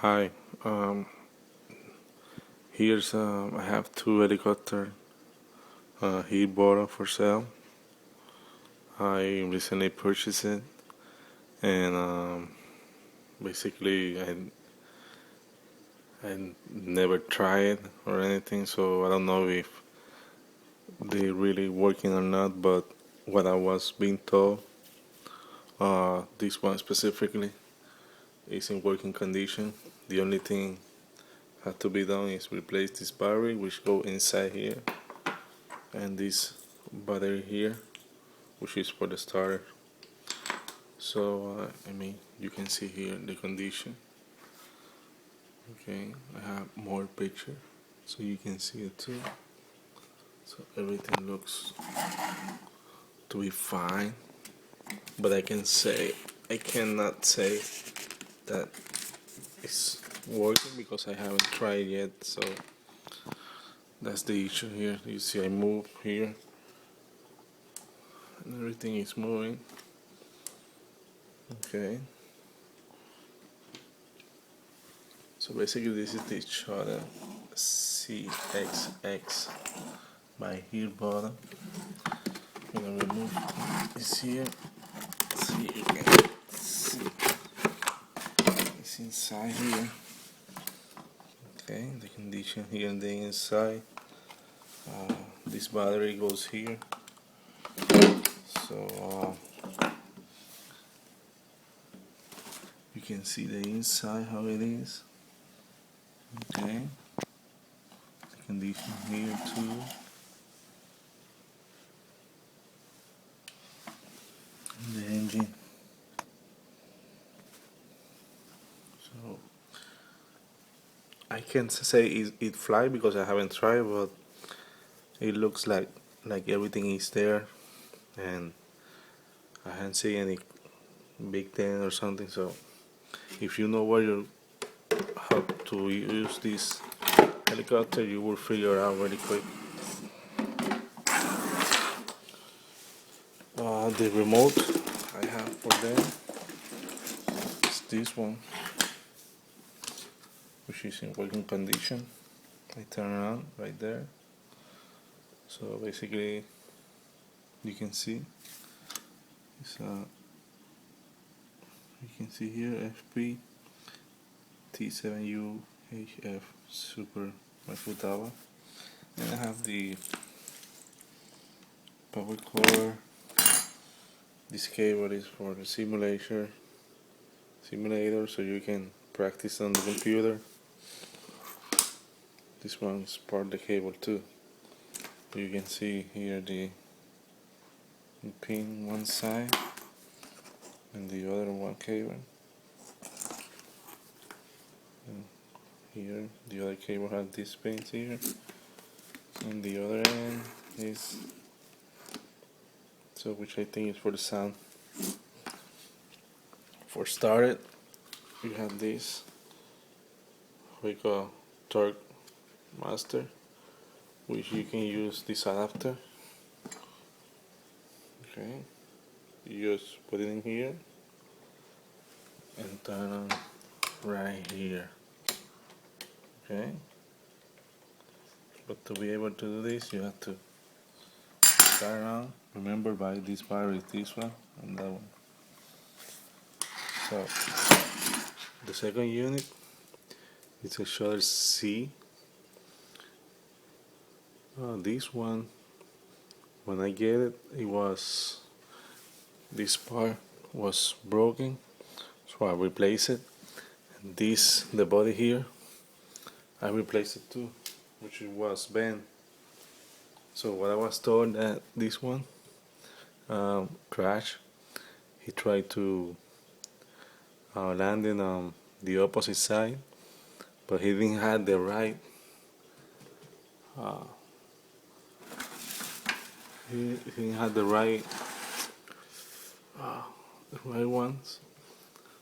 Hi, here's I have two helicopter Hirobo for sale. I recently purchased it, and basically I never tried or anything, so I don't know if they really working or not. But what I was being told, this one specifically is in working condition. The only thing had to be done is replace this battery, which go inside here, and this battery here, which is for the starter. So you can see here the condition. Okay, I have more picture so you can see it too. So everything looks to be fine, but I cannot say that it's working because I haven't tried yet. So that's the issue here. You see I move here and everything is moving. Okay, so basically this is the Shuttle CXX by Hirobo. I'm gonna remove this here. See, you can see it's inside here. Okay, the condition here on the inside. This battery goes here. So you can see the inside how it is. Okay, the condition here too. And the engine. So I can't say it fly because I haven't tried, but it looks like everything is there, and I haven't seen any big dent or something. So if you know how to use this helicopter, you will figure out very quick. The remote I have for them is this one, which is in working condition. I turn it on right there. So basically, you can see it's you can see here FP T7U HF Super Mafutaba, and I have the power cord. This cable is for the simulator, so you can practice on the computer. This one is part of the cable too. You can see here the pin one side and the other one cable. And here the other cable has these pins here, and the other end is which I think is for the sound. For started, you have this we call torque master, which you can use this adapter. Okay, you just put it in here and turn on right here. Okay, but to be able to do this, you have to turn on. Remember, buy this battery, this one and that one. So the second unit is a Shuttle C. This one, when I get it, this part was broken, so I replaced it. And the body here, I replaced it too, which was bent. So what I was told that this one crashed. He tried to land on the opposite side, but he didn't have the right. He didn't have the right ones,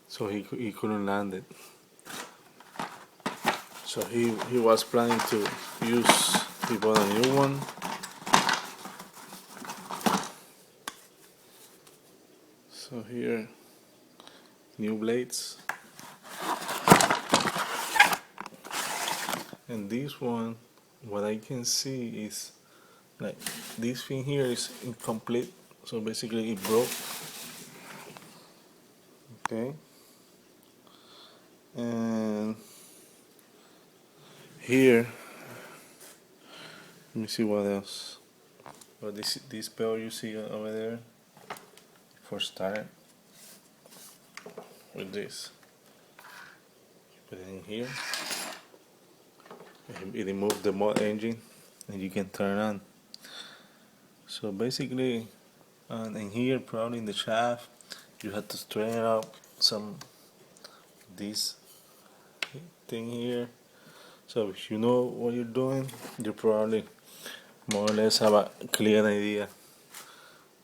so he couldn't land it. So he was planning to use. He bought a new one. So here, new blades. And this one, what I can see is like this thing here is incomplete, so basically it broke. Okay, and here, let me see what else. Well, this bell you see over there, for start with this, put it in here, it removes the mod engine, and you can turn on. So basically, in here, probably in the shaft, you have to straighten up some this thing here. So if you know what you're doing, you probably more or less have a clear idea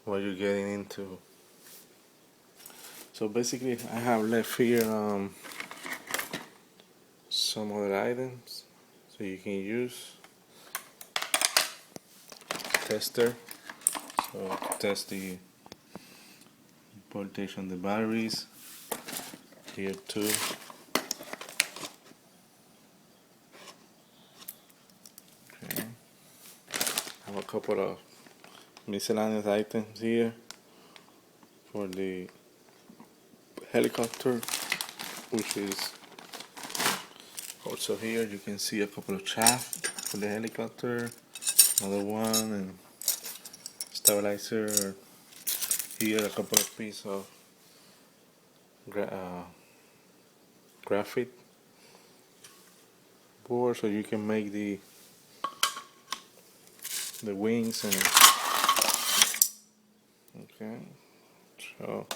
what you're getting into. So basically, I have left here some other items so you can use tester. So to test the voltage on the batteries. Here too. Okay. I have a couple of miscellaneous items here for the helicopter, which is also here. You can see a couple of shafts for the helicopter, another one, and stabilizer. Here a couple of pieces of graphite board so you can make the wings. And okay, so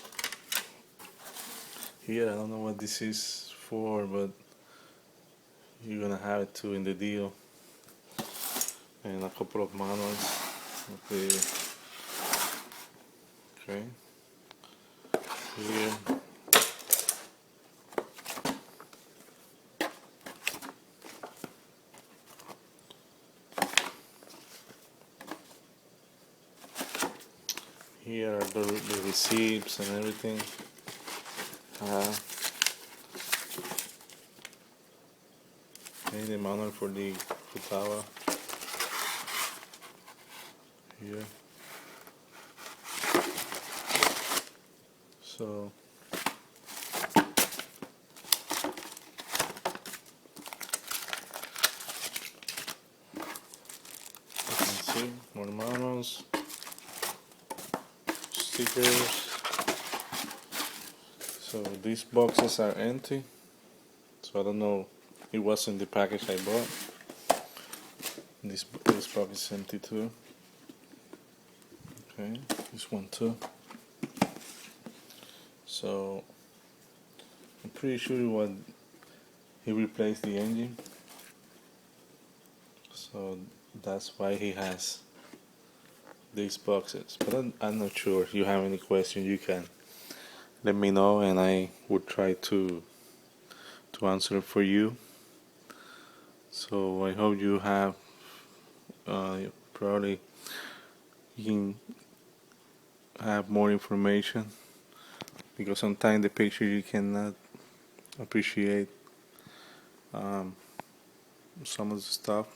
here I don't know what this is for, but you're gonna have it too in the deal. And a couple of manuals. Okay, here. Here are the receipts and everything. Okay, the manual for the Futaba. Here. So you can see more manuals, stickers. So these boxes are empty. So I don't know. It wasn't the package I bought. This box is empty too. Okay, this one too. So I'm pretty sure he replaced the engine. So that's why he has these boxes. But I'm not sure. If you have any questions, you can let me know, and I would try to answer for you. So I hope you have probably you can have more information, because sometimes the picture you cannot appreciate some of the stuff.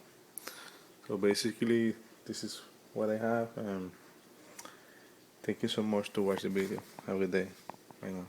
So basically, this is what I have, and thank you so much to watch the video. Have a good day. Bye now.